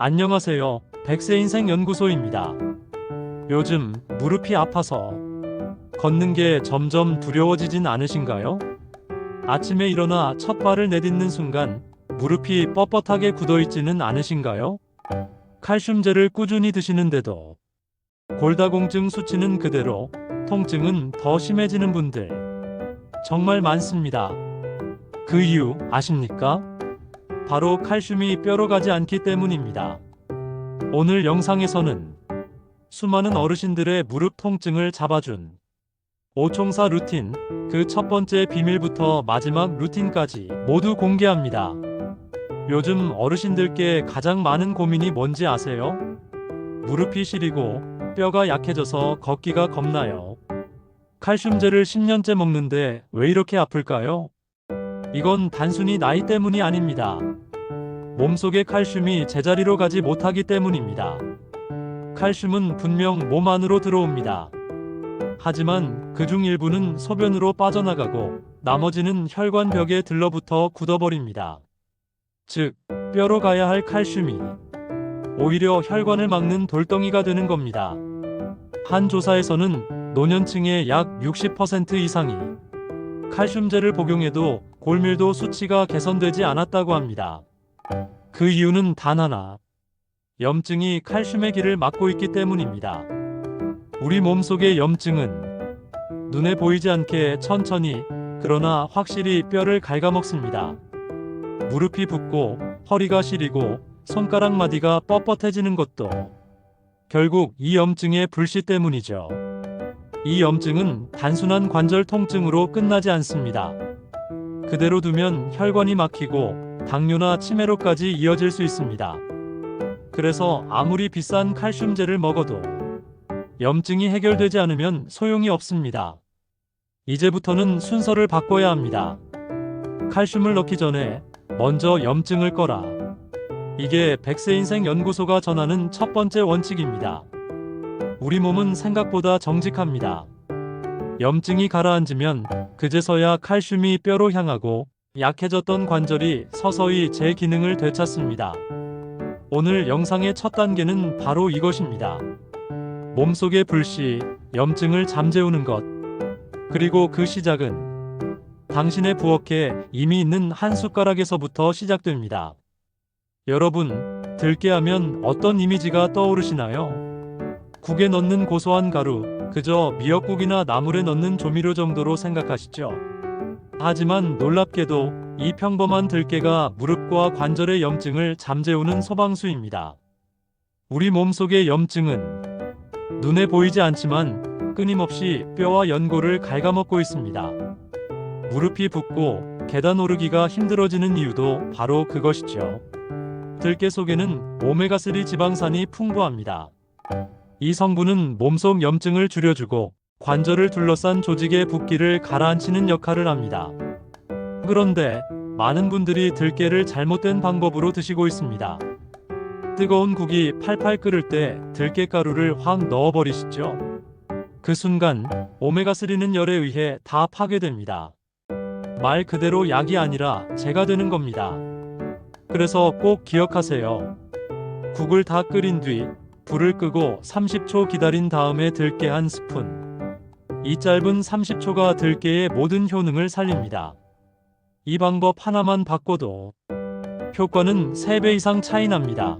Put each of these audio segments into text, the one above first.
안녕하세요. 백세인생연구소입니다. 요즘 무릎이 아파서 걷는 게 점점 두려워지진 않으신가요? 아침에 일어나 첫 발을 내딛는 순간 무릎이 뻣뻣하게 굳어있지는 않으신가요? 칼슘제를 꾸준히 드시는데도 골다공증 수치는 그대로, 통증은 더 심해지는 분들 정말 많습니다. 그 이유 아십니까? 바로 칼슘이 뼈로 가지 않기 때문입니다. 오늘 영상에서는 수많은 어르신들의 무릎 통증을 잡아준 오총사 루틴, 그 첫 번째 비밀부터 마지막 루틴까지 모두 공개합니다. 요즘 어르신들께 가장 많은 고민이 뭔지 아세요? 무릎이 시리고 뼈가 약해져서 걷기가 겁나요. 칼슘제를 10년째 먹는데 왜 이렇게 아플까요? 이건 단순히 나이 때문이 아닙니다. 몸속의 칼슘이 제자리로 가지 못하기 때문입니다. 칼슘은 분명 몸 안으로 들어옵니다. 하지만 그중 일부는 소변으로 빠져나가고 나머지는 혈관벽에 들러붙어 굳어버립니다. 즉, 뼈로 가야 할 칼슘이 오히려 혈관을 막는 돌덩이가 되는 겁니다. 한 조사에서는 노년층의 약 60% 이상이 칼슘제를 복용해도 골밀도 수치가 개선되지 않았다고 합니다. 그 이유는 단 하나, 염증이 칼슘의 길을 막고 있기 때문입니다. 우리 몸속의 염증은 눈에 보이지 않게 천천히, 그러나 확실히 뼈를 갉아먹습니다. 무릎이 붓고 허리가 시리고 손가락 마디가 뻣뻣해지는 것도 결국 이 염증의 불씨 때문이죠. 이 염증은 단순한 관절 통증으로 끝나지 않습니다. 그대로 두면 혈관이 막히고 당뇨나 치매로까지 이어질 수 있습니다. 그래서 아무리 비싼 칼슘제를 먹어도 염증이 해결되지 않으면 소용이 없습니다. 이제부터는 순서를 바꿔야 합니다. 칼슘을 넣기 전에 먼저 염증을 꺼라. 이게 백세인생연구소가 전하는 첫 번째 원칙입니다. 우리 몸은 생각보다 정직합니다. 염증이 가라앉으면 그제서야 칼슘이 뼈로 향하고 약해졌던 관절이 서서히 제 기능을 되찾습니다. 오늘 영상의 첫 단계는 바로 이것입니다. 몸속의 불씨, 염증을 잠재우는 것. 그리고 그 시작은 당신의 부엌에 이미 있는 한 숟가락에서부터 시작됩니다. 여러분, 들깨하면 어떤 이미지가 떠오르시나요? 국에 넣는 고소한 가루, 그저 미역국이나 나물에 넣는 조미료 정도로 생각하시죠? 하지만 놀랍게도 이 평범한 들깨가 무릎과 관절의 염증을 잠재우는 소방수입니다. 우리 몸속의 염증은 눈에 보이지 않지만 끊임없이 뼈와 연골을 갉아먹고 있습니다. 무릎이 붓고 계단 오르기가 힘들어지는 이유도 바로 그것이죠. 들깨 속에는 오메가3 지방산이 풍부합니다. 이 성분은 몸속 염증을 줄여주고 관절을 둘러싼 조직의 붓기를 가라앉히는 역할을 합니다. 그런데 많은 분들이 들깨를 잘못된 방법으로 드시고 있습니다. 뜨거운 국이 팔팔 끓을 때 들깨가루를 확 넣어버리시죠. 그 순간 오메가3는 열에 의해 다 파괴됩니다. 말 그대로 약이 아니라 재가 되는 겁니다. 그래서 꼭 기억하세요. 국을 다 끓인 뒤 불을 끄고 30초 기다린 다음에 들깨 한 스푼. 이 짧은 30초가 들깨의 모든 효능을 살립니다. 이 방법 하나만 바꿔도 효과는 3배 이상 차이 납니다.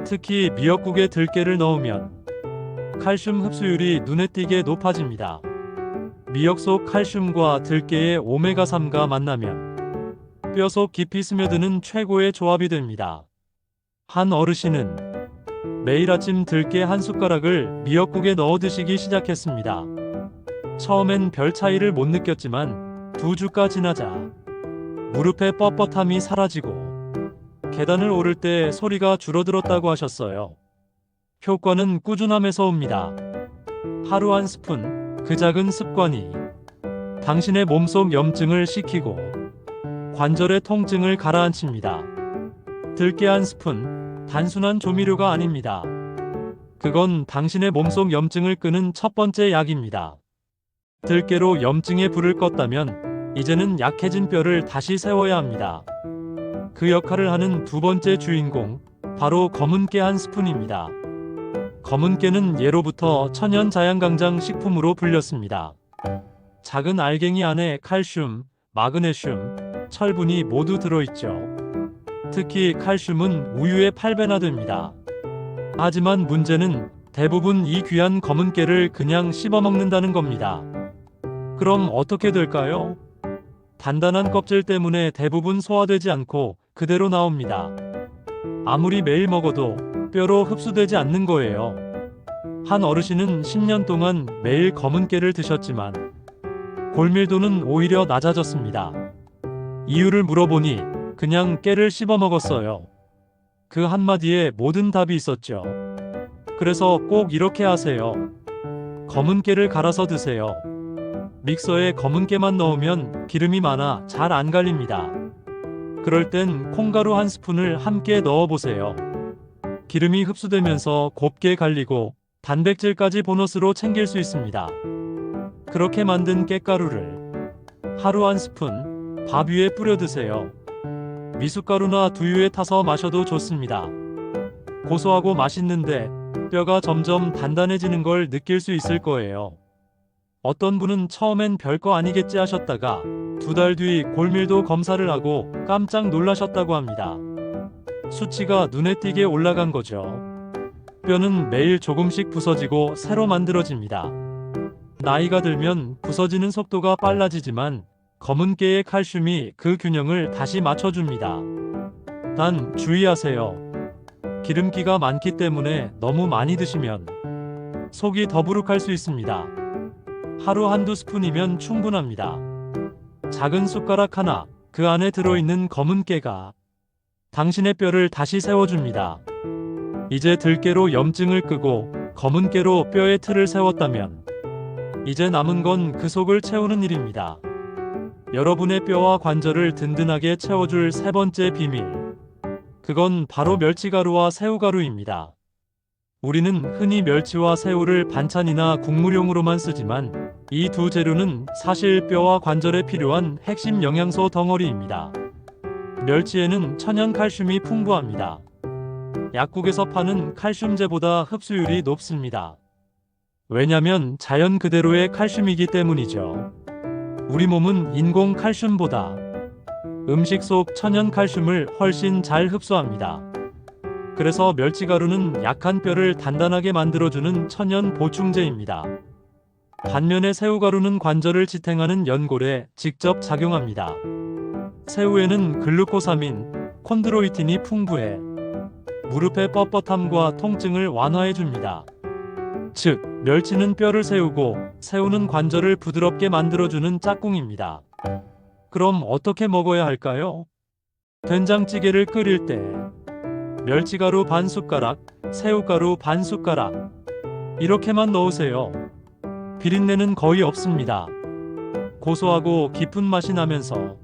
특히 미역국에 들깨를 넣으면 칼슘 흡수율이 눈에 띄게 높아집니다. 미역 속 칼슘과 들깨의 오메가3가 만나면 뼈 속 깊이 스며드는 최고의 조합이 됩니다. 한 어르신은 매일 아침 들깨 한 숟가락을 미역국에 넣어 드시기 시작했습니다. 처음엔 별 차이를 못 느꼈지만 2주가 지나자 무릎의 뻣뻣함이 사라지고 계단을 오를 때 소리가 줄어들었다고 하셨어요. 효과는 꾸준함에서 옵니다. 하루 한 스푼, 그 작은 습관이 당신의 몸속 염증을 식히고 관절의 통증을 가라앉힙니다. 들깨 한 스푼, 단순한 조미료가 아닙니다. 그건 당신의 몸속 염증을 끄는 첫 번째 약입니다. 들깨로 염증의 불을 껐다면 이제는 약해진 뼈를 다시 세워야 합니다. 그 역할을 하는 두 번째 주인공, 바로 검은 깨 한 스푼입니다. 검은 깨는 예로부터 천연자양강장 식품으로 불렸습니다. 작은 알갱이 안에 칼슘, 마그네슘, 철분이 모두 들어있죠. 특히 칼슘은 우유의 8배나 됩니다. 하지만 문제는 대부분 이 귀한 검은 깨를 그냥 씹어먹는다는 겁니다. 그럼 어떻게 될까요? 단단한 껍질 때문에 대부분 소화되지 않고 그대로 나옵니다. 아무리 매일 먹어도 뼈로 흡수되지 않는 거예요. 한 어르신은 10년 동안 매일 검은 깨를 드셨지만 골밀도는 오히려 낮아졌습니다. 이유를 물어보니 그냥 깨를 씹어 먹었어요. 그 한마디에 모든 답이 있었죠. 그래서 꼭 이렇게 하세요. 검은 깨를 갈아서 드세요. 믹서에 검은 깨만 넣으면 기름이 많아 잘 안 갈립니다. 그럴 땐 콩가루 한 스푼을 함께 넣어보세요. 기름이 흡수되면서 곱게 갈리고 단백질까지 보너스로 챙길 수 있습니다. 그렇게 만든 깨가루를 하루 한 스푼 밥 위에 뿌려 드세요. 미숫가루나 두유에 타서 마셔도 좋습니다. 고소하고 맛있는데 뼈가 점점 단단해지는 걸 느낄 수 있을 거예요. 어떤 분은 처음엔 별거 아니겠지 하셨다가 2달 뒤 골밀도 검사를 하고 깜짝 놀라셨다고 합니다. 수치가 눈에 띄게 올라간 거죠. 뼈는 매일 조금씩 부서지고 새로 만들어집니다. 나이가 들면 부서지는 속도가 빨라지지만 검은 깨의 칼슘이 그 균형을 다시 맞춰줍니다. 단 주의하세요. 기름기가 많기 때문에 너무 많이 드시면 속이 더부룩할 수 있습니다. 하루 한두 스푼이면 충분합니다. 작은 숟가락 하나, 그 안에 들어있는 검은 깨가 당신의 뼈를 다시 세워줍니다. 이제 들깨로 염증을 끄고 검은 깨로 뼈의 틀을 세웠다면 이제 남은 건 그 속을 채우는 일입니다. 여러분의 뼈와 관절을 든든하게 채워줄 세 번째 비밀. 그건 바로 멸치가루와 새우가루입니다. 우리는 흔히 멸치와 새우를 반찬이나 국물용으로만 쓰지만 이 두 재료는 사실 뼈와 관절에 필요한 핵심 영양소 덩어리입니다. 멸치에는 천연 칼슘이 풍부합니다. 약국에서 파는 칼슘제보다 흡수율이 높습니다. 왜냐면 자연 그대로의 칼슘이기 때문이죠. 우리 몸은 인공 칼슘보다 음식 속 천연 칼슘을 훨씬 잘 흡수합니다. 그래서 멸치가루는 약한 뼈를 단단하게 만들어주는 천연 보충제입니다. 반면에 새우가루는 관절을 지탱하는 연골에 직접 작용합니다. 새우에는 글루코사민, 콘드로이틴이 풍부해 무릎의 뻣뻣함과 통증을 완화해줍니다. 즉, 멸치는 뼈를 세우고 새우는 관절을 부드럽게 만들어주는 짝꿍입니다. 그럼 어떻게 먹어야 할까요? 된장찌개를 끓일 때 멸치가루 반 숟가락, 새우가루 반 숟가락 이렇게만 넣으세요. 비린내는 거의 없습니다. 고소하고 깊은 맛이 나면서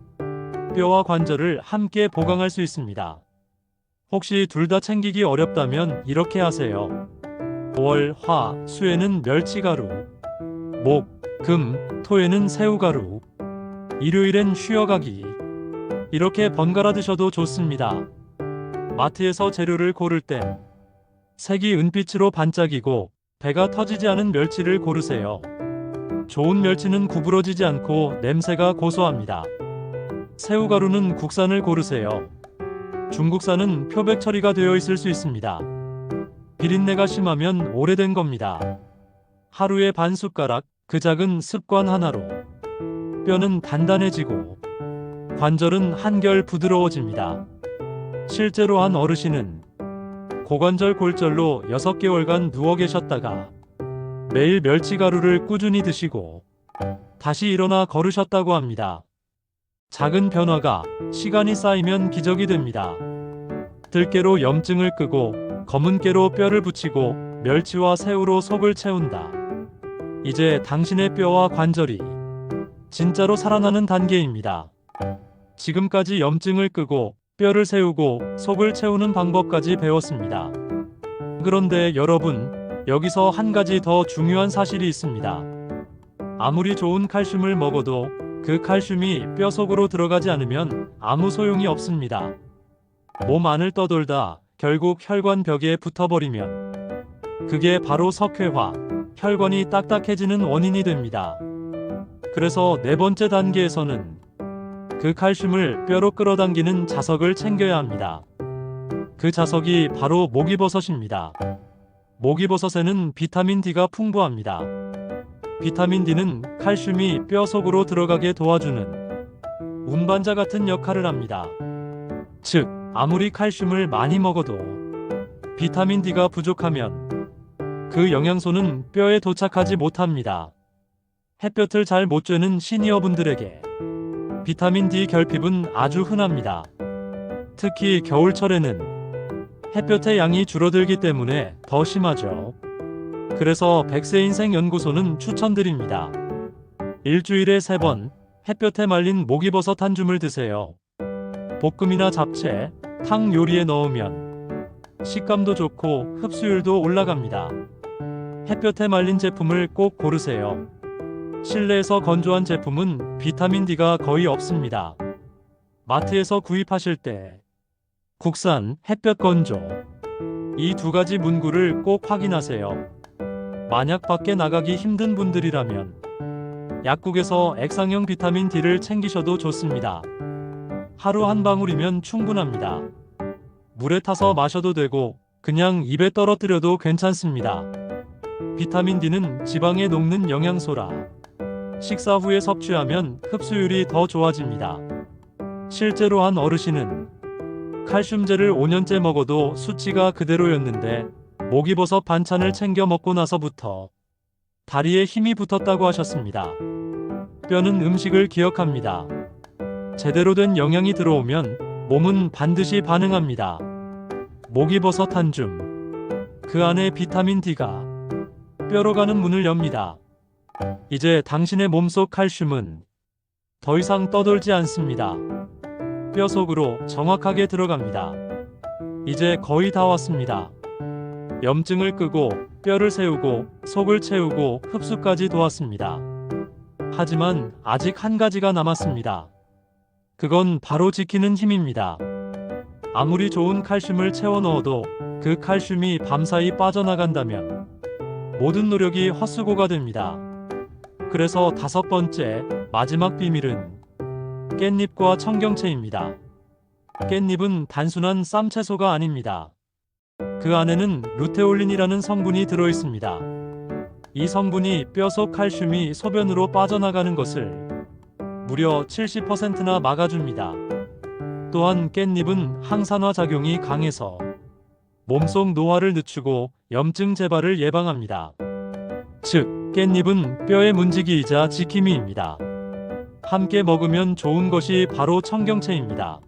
뼈와 관절을 함께 보강할 수 있습니다. 혹시 둘 다 챙기기 어렵다면 이렇게 하세요. 월, 화, 수에는 멸치가루, 목, 금, 토에는 새우가루, 일요일엔 쉬어가기. 이렇게 번갈아 드셔도 좋습니다. 마트에서 재료를 고를 땐 색이 은빛으로 반짝이고 배가 터지지 않은 멸치를 고르세요. 좋은 멸치는 구부러지지 않고 냄새가 고소합니다. 새우가루는 국산을 고르세요. 중국산은 표백 처리가 되어 있을 수 있습니다. 비린내가 심하면 오래된 겁니다. 하루에 반 숟가락, 그 작은 습관 하나로 뼈는 단단해지고 관절은 한결 부드러워집니다. 실제로 한 어르신은 고관절 골절로 6개월간 누워 계셨다가 매일 멸치가루를 꾸준히 드시고 다시 일어나 걸으셨다고 합니다. 작은 변화가 시간이 쌓이면 기적이 됩니다. 들깨로 염증을 끄고 검은 깨로 뼈를 붙이고 멸치와 새우로 속을 채운다. 이제 당신의 뼈와 관절이 진짜로 살아나는 단계입니다. 지금까지 염증을 끄고 뼈를 세우고 속을 채우는 방법까지 배웠습니다. 그런데 여러분, 여기서 한 가지 더 중요한 사실이 있습니다. 아무리 좋은 칼슘을 먹어도 그 칼슘이 뼈 속으로 들어가지 않으면 아무 소용이 없습니다. 몸 안을 떠돌다 결국 혈관 벽에 붙어버리면 그게 바로 석회화, 혈관이 딱딱해지는 원인이 됩니다. 그래서 네 번째 단계에서는 그 칼슘을 뼈로 끌어당기는 자석을 챙겨야 합니다. 그 자석이 바로 목이버섯입니다. 목이버섯에는 비타민 D가 풍부합니다. 비타민 D는 칼슘이 뼈 속으로 들어가게 도와주는 운반자 같은 역할을 합니다. 즉, 아무리 칼슘을 많이 먹어도 비타민 D가 부족하면 그 영양소는 뼈에 도착하지 못합니다. 햇볕을 잘 못 쬐는 시니어분들에게 비타민 D 결핍은 아주 흔합니다. 특히 겨울철에는 햇볕의 양이 줄어들기 때문에 더 심하죠. 그래서 백세인생연구소는 추천드립니다. 일주일에 3번 햇볕에 말린 목이버섯 한 줌을 드세요. 볶음이나 잡채, 탕 요리에 넣으면 식감도 좋고 흡수율도 올라갑니다. 햇볕에 말린 제품을 꼭 고르세요. 실내에서 건조한 제품은 비타민 D가 거의 없습니다. 마트에서 구입하실 때 국산, 햇볕 건조 이 두 가지 문구를 꼭 확인하세요. 만약 밖에 나가기 힘든 분들이라면 약국에서 액상형 비타민 D를 챙기셔도 좋습니다. 하루 한 방울이면 충분합니다. 물에 타서 마셔도 되고 그냥 입에 떨어뜨려도 괜찮습니다. 비타민 D는 지방에 녹는 영양소라 식사 후에 섭취하면 흡수율이 더 좋아집니다. 실제로 한 어르신은 칼슘제를 5년째 먹어도 수치가 그대로였는데 목이버섯 반찬을 챙겨 먹고 나서부터 다리에 힘이 붙었다고 하셨습니다. 뼈는 음식을 기억합니다. 제대로 된 영양이 들어오면 몸은 반드시 반응합니다. 목이버섯 한 줌, 그 안에 비타민 D가 뼈로 가는 문을 엽니다. 이제 당신의 몸속 칼슘은 더 이상 떠돌지 않습니다. 뼈 속으로 정확하게 들어갑니다. 이제 거의 다 왔습니다. 염증을 끄고 뼈를 세우고 속을 채우고 흡수까지 도왔습니다. 하지만 아직 한 가지가 남았습니다. 그건 바로 지키는 힘입니다. 아무리 좋은 칼슘을 채워 넣어도 그 칼슘이 밤사이 빠져나간다면 모든 노력이 헛수고가 됩니다. 그래서 5번째, 마지막 비밀은 깻잎과 청경채입니다. 깻잎은 단순한 쌈채소가 아닙니다. 그 안에는 루테올린이라는 성분이 들어있습니다. 이 성분이 뼈 속 칼슘이 소변으로 빠져나가는 것을 무려 70%나 막아줍니다. 또한 깻잎은 항산화 작용이 강해서 몸속 노화를 늦추고 염증 재발을 예방합니다. 즉, 깻잎은 뼈의 문지기이자 지킴이입니다. 함께 먹으면 좋은 것이 바로 청경채입니다.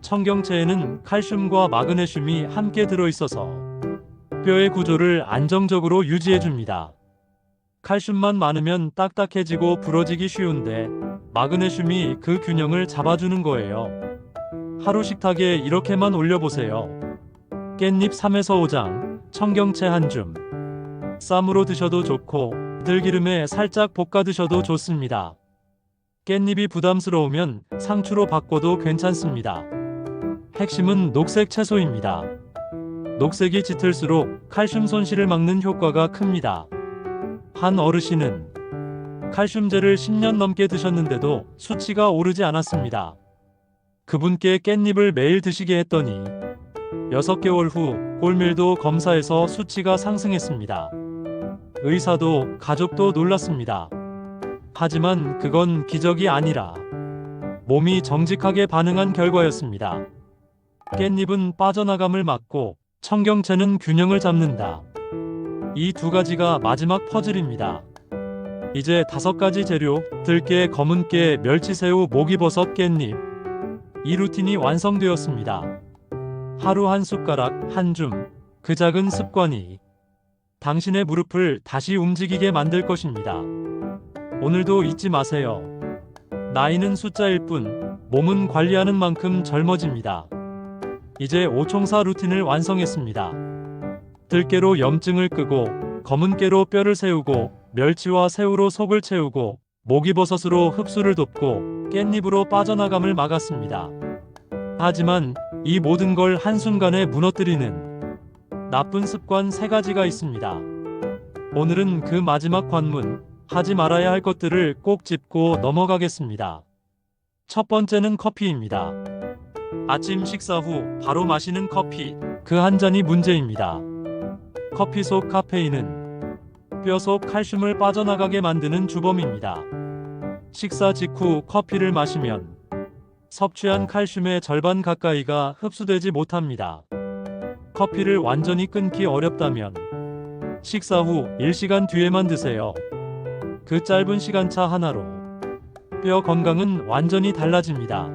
청경채에는 칼슘과 마그네슘이 함께 들어있어서 뼈의 구조를 안정적으로 유지해줍니다. 칼슘만 많으면 딱딱해지고 부러지기 쉬운데 마그네슘이 그 균형을 잡아주는 거예요. 하루 식탁에 이렇게만 올려보세요. 깻잎 3에서 5장, 청경채 한 줌. 쌈으로 드셔도 좋고 들기름에 살짝 볶아 드셔도 좋습니다. 깻잎이 부담스러우면 상추로 바꿔도 괜찮습니다. 핵심은 녹색 채소입니다. 녹색이 짙을수록 칼슘 손실을 막는 효과가 큽니다. 한 어르신은 칼슘제를 10년 넘게 드셨는데도 수치가 오르지 않았습니다. 그분께 깻잎을 매일 드시게 했더니 6개월 후 골밀도 검사에서 수치가 상승했습니다. 의사도 가족도 놀랐습니다. 하지만 그건 기적이 아니라 몸이 정직하게 반응한 결과였습니다. 깻잎은 빠져나감을 막고 청경채는 균형을 잡는다. 이 두 가지가 마지막 퍼즐입니다. 이제 5가지 재료, 들깨, 검은깨, 멸치새우, 목이버섯, 깻잎. 이 루틴이 완성되었습니다. 하루 한 숟가락, 한 줌. 그 작은 습관이 당신의 무릎을 다시 움직이게 만들 것입니다. 오늘도 잊지 마세요. 나이는 숫자일 뿐, 몸은 관리하는 만큼 젊어집니다. 이제 5총사 루틴을 완성했습니다. 들깨로 염증을 끄고, 검은깨로 뼈를 세우고, 멸치와 새우로 속을 채우고, 목이버섯으로 흡수를 돕고, 깻잎으로 빠져나감을 막았습니다. 하지만 이 모든 걸 한순간에 무너뜨리는 나쁜 습관 3가지가 있습니다. 오늘은 그 마지막 관문, 하지 말아야 할 것들을 꼭 짚고 넘어가겠습니다. 첫 번째는 커피입니다. 아침 식사 후 바로 마시는 커피, 그 한 잔이 문제입니다. 커피 속 카페인은 뼈 속 칼슘을 빠져나가게 만드는 주범입니다. 식사 직후 커피를 마시면 섭취한 칼슘의 절반 가까이가 흡수되지 못합니다. 커피를 완전히 끊기 어렵다면 식사 후 1시간 뒤에만 드세요. 그 짧은 시간차 하나로 뼈 건강은 완전히 달라집니다.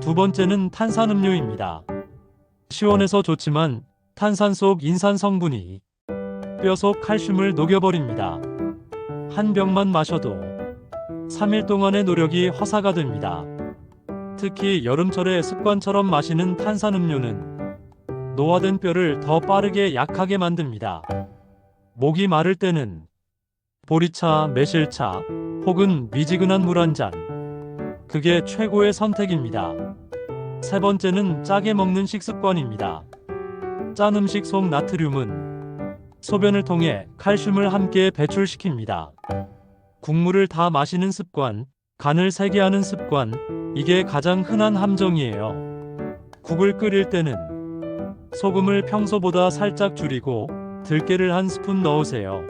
두 번째는 탄산음료입니다. 시원해서 좋지만 탄산 속 인산 성분이 뼈 속 칼슘을 녹여버립니다. 한 병만 마셔도 3일 동안의 노력이 허사가 됩니다. 특히 여름철에 습관처럼 마시는 탄산음료는 노화된 뼈를 더 빠르게 약하게 만듭니다. 목이 마를 때는 보리차, 매실차 혹은 미지근한 물 한 잔, 그게 최고의 선택입니다. 세 번째는 짜게 먹는 식습관입니다. 짠 음식 속 나트륨은 소변을 통해 칼슘을 함께 배출시킵니다. 국물을 다 마시는 습관, 간을 세게 하는 습관, 이게 가장 흔한 함정이에요. 국을 끓일 때는 소금을 평소보다 살짝 줄이고 들깨를 한 스푼 넣으세요.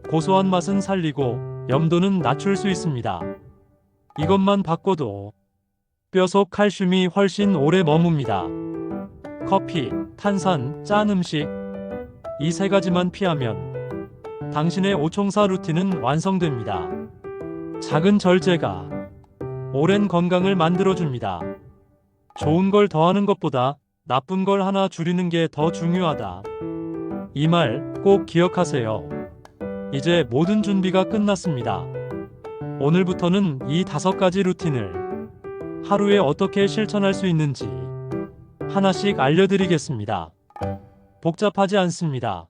고소한 맛은 살리고 염도는 낮출 수 있습니다. 이것만 바꿔도 뼈 속 칼슘이 훨씬 오래 머뭅니다. 커피, 탄산, 짠 음식, 이 3가지만 피하면 당신의 오총사 루틴은 완성됩니다. 작은 절제가 오랜 건강을 만들어줍니다. 좋은 걸 더하는 것보다 나쁜 걸 하나 줄이는 게 더 중요하다. 이 말 꼭 기억하세요. 이제 모든 준비가 끝났습니다. 오늘부터는 이 5가지 루틴을 하루에 어떻게 실천할 수 있는지 하나씩 알려드리겠습니다. 복잡하지 않습니다.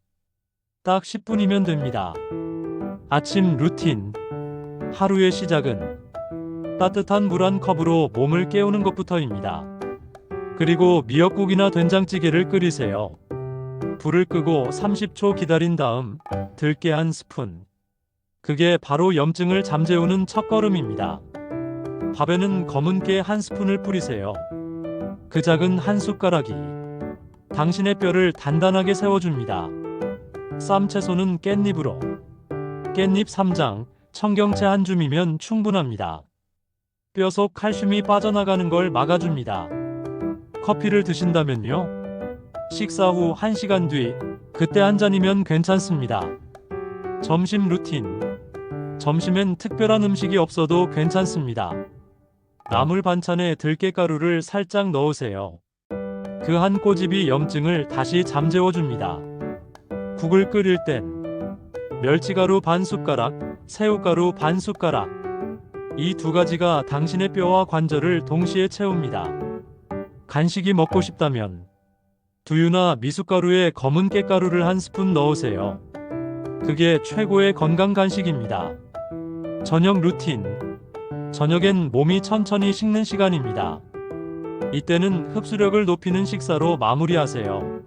딱 10분이면 됩니다. 아침 루틴. 하루의 시작은 따뜻한 물 한 컵으로 몸을 깨우는 것부터입니다. 그리고 미역국이나 된장찌개를 끓이세요. 불을 끄고 30초 기다린 다음 들깨 한 스푼. 그게 바로 염증을 잠재우는 첫걸음입니다. 밥에는 검은 깨 한 스푼을 뿌리세요. 그 작은 한 숟가락이 당신의 뼈를 단단하게 세워줍니다. 쌈 채소는 깻잎으로. 깻잎 3장, 청경채 한 줌이면 충분합니다. 뼈 속 칼슘이 빠져나가는 걸 막아줍니다. 커피를 드신다면요? 식사 후 1시간 뒤, 그때 한 잔이면 괜찮습니다. 점심 루틴. 점심엔 특별한 음식이 없어도 괜찮습니다. 나물 반찬에 들깨가루를 살짝 넣으세요. 그 한 꼬집이 염증을 다시 잠재워줍니다. 국을 끓일 땐 멸치가루 반 숟가락, 새우가루 반 숟가락. 이 2가지가 당신의 뼈와 관절을 동시에 채웁니다. 간식이 먹고 싶다면 두유나 미숫가루에 검은 깨가루를 한 스푼 넣으세요. 그게 최고의 건강 간식입니다. 저녁 루틴. 저녁엔 몸이 천천히 식는 시간입니다. 이때는 흡수력을 높이는 식사로 마무리하세요.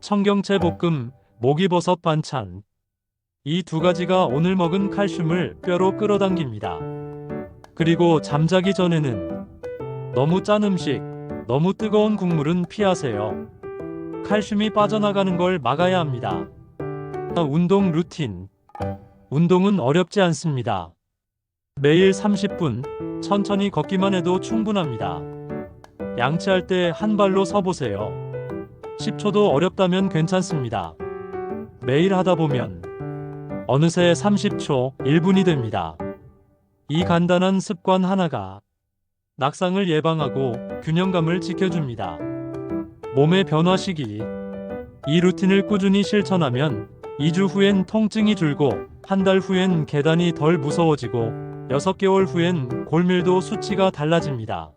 청경채 볶음, 목이버섯 반찬. 이 2가지가 오늘 먹은 칼슘을 뼈로 끌어당깁니다. 그리고 잠자기 전에는 너무 짠 음식, 너무 뜨거운 국물은 피하세요. 칼슘이 빠져나가는 걸 막아야 합니다. 운동 루틴. 운동은 어렵지 않습니다. 매일 30분, 천천히 걷기만 해도 충분합니다. 양치할 때 한 발로 서보세요. 10초도 어렵다면 괜찮습니다. 매일 하다 보면 어느새 30초, 1분이 됩니다. 이 간단한 습관 하나가 낙상을 예방하고 균형감을 지켜줍니다. 몸의 변화 시기. 이 루틴을 꾸준히 실천하면 2주 후엔 통증이 줄고 한 달 후엔 계단이 덜 무서워지고 6개월 후엔 골밀도 수치가 달라집니다.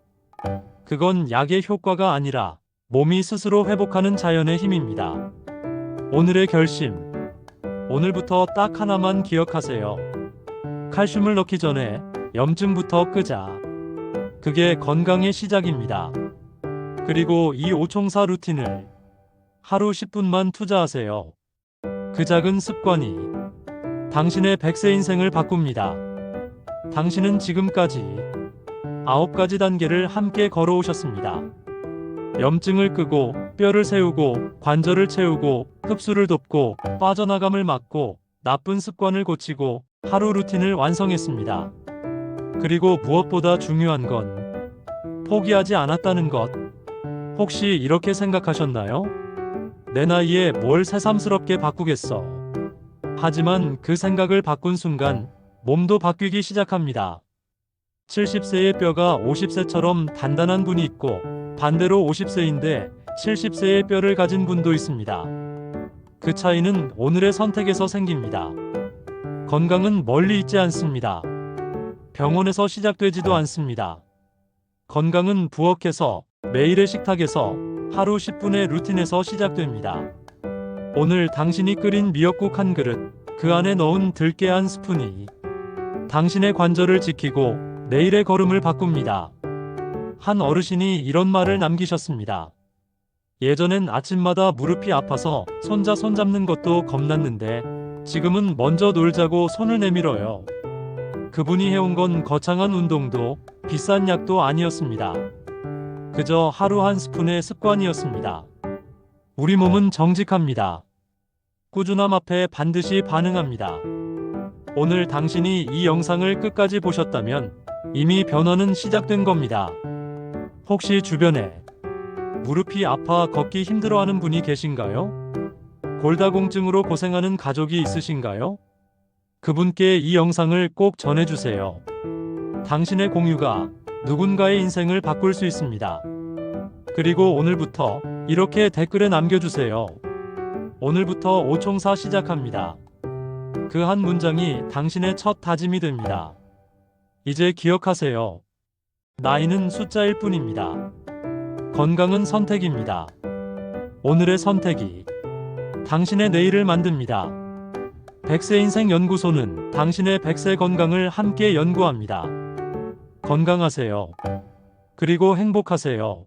그건 약의 효과가 아니라 몸이 스스로 회복하는 자연의 힘입니다. 오늘의 결심. 오늘부터 딱 하나만 기억하세요. 칼슘을 넣기 전에 염증부터 끄자. 그게 건강의 시작입니다. 그리고 이 오총사 루틴을 하루 10분만 투자하세요. 그 작은 습관이 당신의 100세 인생을 바꿉니다. 당신은 지금까지 9가지 단계를 함께 걸어오셨습니다. 염증을 끄고, 뼈를 세우고, 관절을 채우고, 흡수를 돕고, 빠져나감을 막고, 나쁜 습관을 고치고, 하루 루틴을 완성했습니다. 그리고 무엇보다 중요한 건 포기하지 않았다는 것. 혹시 이렇게 생각하셨나요? 내 나이에 뭘 새삼스럽게 바꾸겠어. 하지만 그 생각을 바꾼 순간 몸도 바뀌기 시작합니다. 70세의 뼈가 50세처럼 단단한 분이 있고 반대로 50세인데 70세의 뼈를 가진 분도 있습니다. 그 차이는 오늘의 선택에서 생깁니다. 건강은 멀리 있지 않습니다. 병원에서 시작되지도 않습니다. 건강은 부엌에서, 매일의 식탁에서, 하루 10분의 루틴에서 시작됩니다. 오늘 당신이 끓인 미역국 한 그릇, 그 안에 넣은 들깨 한 스푼이 당신의 관절을 지키고 내일의 걸음을 바꿉니다. 한 어르신이 이런 말을 남기셨습니다. 예전엔 아침마다 무릎이 아파서 손자 손잡는 것도 겁났는데 지금은 먼저 놀자고 손을 내밀어요. 그분이 해온 건 거창한 운동도 비싼 약도 아니었습니다. 그저 하루 한 스푼의 습관이었습니다. 우리 몸은 정직합니다. 꾸준함 앞에 반드시 반응합니다. 오늘 당신이 이 영상을 끝까지 보셨다면 이미 변화는 시작된 겁니다. 혹시 주변에 무릎이 아파 걷기 힘들어하는 분이 계신가요? 골다공증으로 고생하는 가족이 있으신가요? 그분께 이 영상을 꼭 전해주세요. 당신의 공유가 누군가의 인생을 바꿀 수 있습니다. 그리고 오늘부터 이렇게 댓글에 남겨주세요. 오늘부터 오총사 시작합니다. 그 한 문장이 당신의 첫 다짐이 됩니다. 이제 기억하세요. 나이는 숫자일 뿐입니다. 건강은 선택입니다. 오늘의 선택이 당신의 내일을 만듭니다. 100세 인생 연구소는 당신의 100세 건강을 함께 연구합니다. 건강하세요. 그리고 행복하세요.